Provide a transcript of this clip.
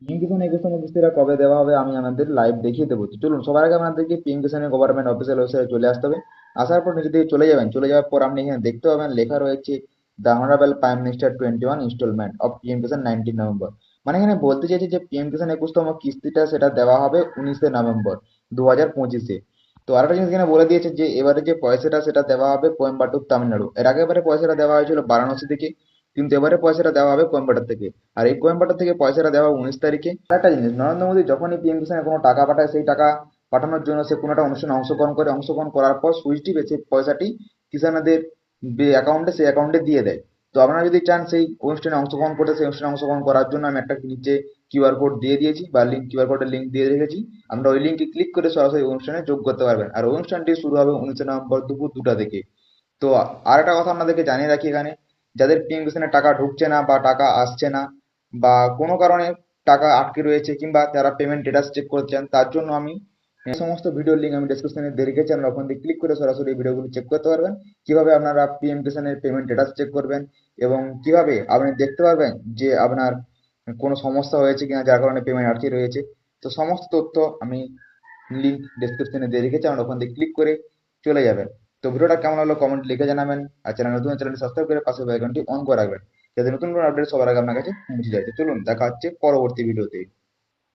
PM কিষাণ 21তম কিস্তিটা কবে দেওয়া হবে আমি আমাদের লাইভ দেখিয়ে দেবো। তো চলুন, সবার আগে আপনাদেরকে পিএম কিষাণের গভর্নমেন্ট অফিসিয়াল ওয়েবসাইটে চলে আসতে হবে। আসার পর নিচে দিকে চলে যাবেন, চলে যাওয়ার পর আপনি এখানে দেখতে পাবেন লেখা রয়েছে the honourable prime minister 21 instalment of PM Kisan 19 November. মানে এখানে বলতে চাইছে যে পিএম কিষাণ 21তম কিস্তিটা সেটা দেওয়া হবে 19 নভেম্বর 2025-এ। তো আরেকটা জিনিস এখানে বলে দিয়েছে যে এবারে যে পয়সাটা সেটা দেওয়া হবে কোয়েম্বাটুর, তামিলনাড়ু। এর আগে এবারে পয়সাটা দেওয়া হয়েছিল বারাণসী থেকে, কিন্তু এবারে পয়সাটা দেওয়া হবে কোয়েম্বাটোর থেকে। আর এই কোয়েম্বাটোর থেকে পয়সাটা দেওয়া হবে 19 তারিখে। একটা জিনিস, নরেন্দ্র মোদী যখনই পিএম কিষাণে কোনো টাকা পাঠায়, সেই টাকা পাঠানোর জন্য সে কোনো একটা অনুষ্ঠানে অংশগ্রহণ করে, অংশগ্রহণ করার পর সুইচ টিপে সেই পয়সাটি কিষাণদের অ্যাকাউন্টে, সেই অ্যাকাউন্টে দিয়ে দেয়। তো আপনারা যদি চান সেই অনুষ্ঠানে অংশগ্রহণ করতে, সেই অনুষ্ঠানে অংশগ্রহণ করার জন্য আমি একটা নিচে কিউআর কোড দিয়ে দিয়েছি বা লিঙ্ক, কিউআর কোডের লিঙ্ক দিয়ে রেখেছি। আমরা ওই লিঙ্কে ক্লিক করে সরাসরি অনুষ্ঠানে যোগ করতে পারবেন। আর অনুষ্ঠানটি শুরু হবে 19 নভেম্বর দুপুর 2টা থেকে। তো আর একটা কথা আপনাদেরকে জানিয়ে রাখি এখানে, যাদের পিএম কিষাণে টাকা ঢুকছে না বা টাকা আসছে না বা কোনো কারণে টাকা আটকে রয়েছে, কিংবা যারা পেমেন্ট স্ট্যাটাস চেক করছেন, তার জন্য আমি এই সমস্ত ভিডিওর লিঙ্ক আমি ডেসক্রিপশনে দিয়ে রেখেছি। আপনারা ওখান থেকে ক্লিক করে সরাসরি এই ভিডিওগুলো চেক করতে পারবেন, কিভাবে আপনারা পিএম কিষাণের পেমেন্ট স্ট্যাটাস চেক করবেন এবং কিভাবে আপনি দেখতে পারবেন যে আপনার কোনো সমস্যা হয়েছে কিনা যার কারণে পেমেন্ট আটকে রয়েছে। তো সমস্ত তথ্য আমি লিঙ্ক ডেসক্রিপশনে দিয়ে রেখেছি, আপনারা ওখান থেকে ক্লিক করে চলে যাবেন। তো ভিডিওটা কেমন হলো কমেন্ট লিখে জানাবেন। আর চ্যানেল নতুন, চ্যানেলটি সাবস্ক্রাইব করে পাশে বেল আইকনটি অন করে রাখবেন, যাতে নতুন কোনো আপডেট সবার আগে আপনার কাছে পৌঁছে যায়। তো চলুন, দেখা হচ্ছে পরবর্তী ভিডিওতে।